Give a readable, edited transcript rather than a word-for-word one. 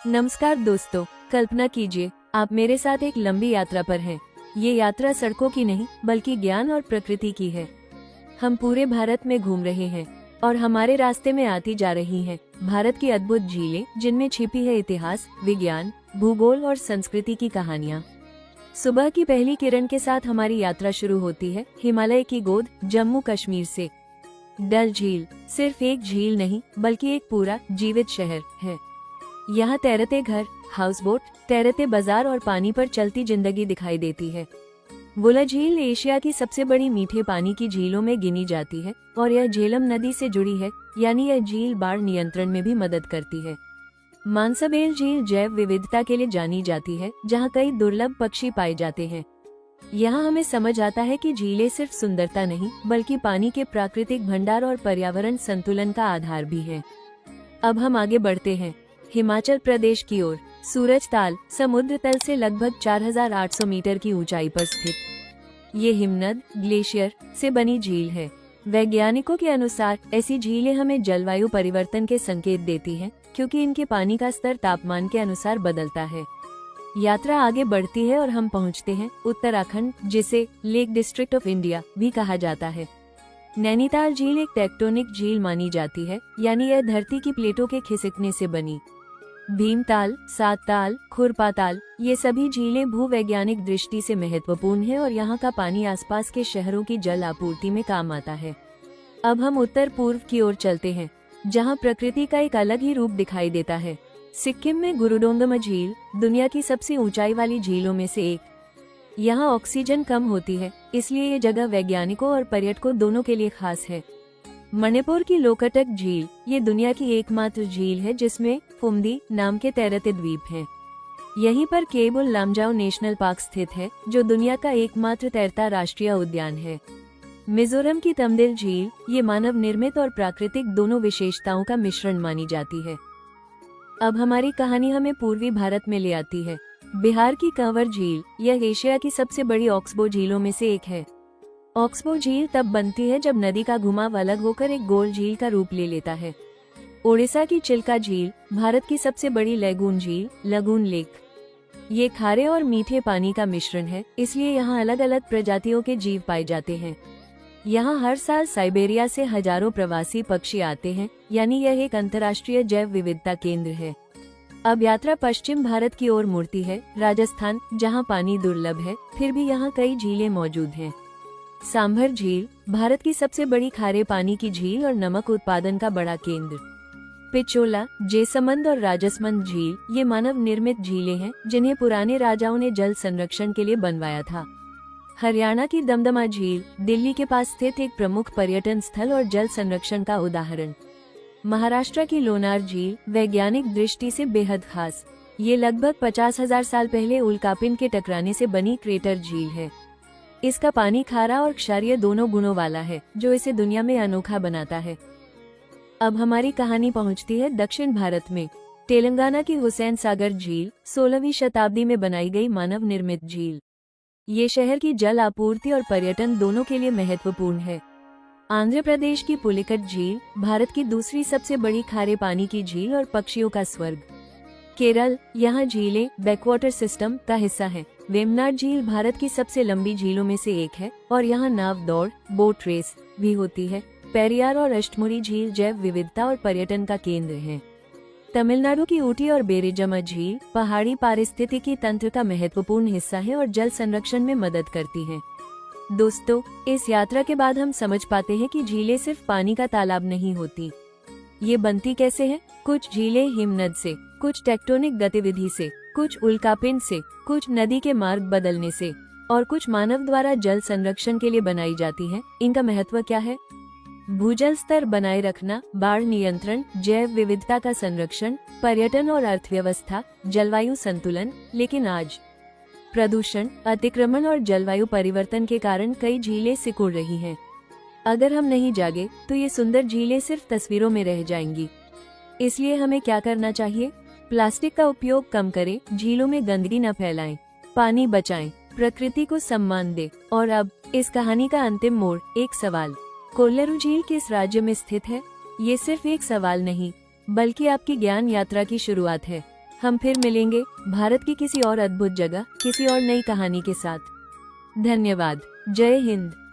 नमस्कार दोस्तों, कल्पना कीजिए आप मेरे साथ एक लंबी यात्रा पर हैं। ये यात्रा सड़कों की नहीं बल्कि ज्ञान और प्रकृति की है। हम पूरे भारत में घूम रहे हैं और हमारे रास्ते में आती जा रही हैं भारत की अद्भुत झीलें, जिनमें छिपी है इतिहास, विज्ञान, भूगोल और संस्कृति की कहानियाँ। सुबह की पहली किरण के साथ हमारी यात्रा शुरू होती है हिमालय की गोद जम्मू कश्मीर से। डल झील सिर्फ एक झील नहीं बल्कि एक पूरा जीवित शहर है। यहाँ तैरते घर, हाउस बोट, तैरते बाजार और पानी पर चलती जिंदगी दिखाई देती है। वुला झील एशिया की सबसे बड़ी मीठे पानी की झीलों में गिनी जाती है और यह झेलम नदी से जुड़ी है, यानी यह झील बाढ़ नियंत्रण में भी मदद करती है। मानसाबेल झील जैव विविधता के लिए जानी जाती है, जहाँ कई दुर्लभ पक्षी पाए जाते हैं। यहाँ हमें समझ आता है कि झीलें सिर्फ सुंदरता नहीं बल्कि पानी के प्राकृतिक भंडार और पर्यावरण संतुलन का आधार भी है। अब हम आगे बढ़ते हैं हिमाचल प्रदेश की ओर। सूरज ताल समुद्र तल से लगभग 4800 मीटर की ऊंचाई पर स्थित ये हिमनद ग्लेशियर से बनी झील है। वैज्ञानिकों के अनुसार ऐसी झीलें हमें जलवायु परिवर्तन के संकेत देती हैं, क्योंकि इनके पानी का स्तर तापमान के अनुसार बदलता है। यात्रा आगे बढ़ती है और हम पहुंचते हैं उत्तराखंड, जिसे लेक डिस्ट्रिक्ट ऑफ इंडिया भी कहा जाता है। नैनीताल झील एक टेक्टोनिक झील मानी जाती है, यानी यह धरती की प्लेटों के खिसकने से बनी। भीमताल, सातताल, खुरपाताल ये सभी झीलें भूवैज्ञानिक दृष्टि से महत्वपूर्ण है और यहाँ का पानी आसपास के शहरों की जल आपूर्ति में काम आता है। अब हम उत्तर पूर्व की ओर चलते हैं, जहाँ प्रकृति का एक अलग ही रूप दिखाई देता है। सिक्किम में गुरुडोंगमा झील दुनिया की सबसे ऊंचाई वाली झीलों में से एक। यहाँ ऑक्सीजन कम होती है, इसलिए ये जगह वैज्ञानिकों और पर्यटकों दोनों के लिए खास है। मणिपुर की लोकटक झील ये दुनिया की एकमात्र झील है जिसमें फुमदी नाम के तैरते द्वीप हैं। यहीं पर केबुल लामजाओ नेशनल पार्क स्थित है, जो दुनिया का एकमात्र तैरता राष्ट्रीय उद्यान है। मिजोरम की तमदिल झील ये मानव निर्मित और प्राकृतिक दोनों विशेषताओं का मिश्रण मानी जाती है। अब हमारी कहानी हमें पूर्वी भारत में ले आती है। बिहार की कंवर झील यह एशिया की सबसे बड़ी ऑक्सबो झीलों में से एक है। ऑक्सबो झील तब बनती है जब नदी का घुमाव अलग होकर एक गोल झील का रूप ले लेता है। ओडिशा की चिल्का झील भारत की सबसे बड़ी लैगून झील लगून लेक ये खारे और मीठे पानी का मिश्रण है, इसलिए यहाँ अलग अलग प्रजातियों के जीव पाए जाते हैं। यहाँ हर साल साइबेरिया से हजारों प्रवासी पक्षी आते हैं, यानी यह एक अंतर्राष्ट्रीय जैव विविधता केंद्र है। अब यात्रा पश्चिम भारत की ओर मुड़ती है, राजस्थान, जहाँ पानी दुर्लभ है फिर भी यहाँ कई झीलें मौजूद हैं। सांभर झील भारत की सबसे बड़ी खारे पानी की झील और नमक उत्पादन का बड़ा केंद्र। पिचोला, जेसमंद और राजसमंद झील ये मानव निर्मित झीलें हैं, जिन्हें पुराने राजाओं ने जल संरक्षण के लिए बनवाया था। हरियाणा की दमदमा झील दिल्ली के पास स्थित एक प्रमुख पर्यटन स्थल और जल संरक्षण का उदाहरण। महाराष्ट्र की लोनार झील वैज्ञानिक दृष्टि से बेहद खास। ये लगभग 50,000 साल पहले उल्कापिंड के टकराने से बनी क्रेटर झील है। इसका पानी खारा और क्षारीय दोनों गुणों वाला है, जो इसे दुनिया में अनोखा बनाता है। अब हमारी कहानी पहुंचती है दक्षिण भारत में। तेलंगाना की हुसैन सागर झील 16वीं शताब्दी में बनाई गई मानव निर्मित झील। ये शहर की जल आपूर्ति और पर्यटन दोनों के लिए महत्वपूर्ण है। आंध्र प्रदेश की पुलिकट झील भारत की दूसरी सबसे बड़ी खारे पानी की झील और पक्षियों का स्वर्ग। केरल, यहाँ झीलें बैकवाटर सिस्टम का हिस्सा है। वेमनाड झील भारत की सबसे लंबी झीलों में से एक है और यहाँ नाव दौड़, बोट रेस भी होती है। पेरियार और अष्टमुड़ी झील जैव विविधता और पर्यटन का केंद्र है। तमिलनाडु की ऊटी और बेरिजम झील पहाड़ी पारिस्थितिकी तंत्र का महत्वपूर्ण हिस्सा है और जल संरक्षण में मदद करती है। दोस्तों, इस यात्रा के बाद हम समझ पाते हैं कि झीलें सिर्फ पानी का तालाब नहीं होती। ये बनती कैसे हैं? कुछ झीलें हिमनद से, कुछ टेक्टोनिक गतिविधि से, कुछ उल्कापिंड से, कुछ नदी के मार्ग बदलने से और कुछ मानव द्वारा जल संरक्षण के लिए बनाई जाती हैं। इनका महत्व क्या है? भूजल स्तर बनाए रखना, बाढ़ नियंत्रण, जैव विविधता का संरक्षण, पर्यटन और अर्थव्यवस्था, जलवायु संतुलन। लेकिन आज प्रदूषण, अतिक्रमण और जलवायु परिवर्तन के कारण कई झीलें सिकुड़ रही हैं। अगर हम नहीं जागे तो ये सुंदर झीलें सिर्फ तस्वीरों में रह जाएंगी। इसलिए हमें क्या करना चाहिए? प्लास्टिक का उपयोग कम करें, झीलों में गंदगी न फैलाएं, पानी बचाएं, प्रकृति को सम्मान दें। और अब इस कहानी का अंतिम मोड़, एक सवाल। कोल्लरू झील किस राज्य में स्थित है? ये सिर्फ एक सवाल नहीं बल्कि आपकी ज्ञान यात्रा की शुरुआत है। हम फिर मिलेंगे भारत की किसी और अद्भुत जगह, किसी और नई कहानी के साथ। धन्यवाद। जय हिंद।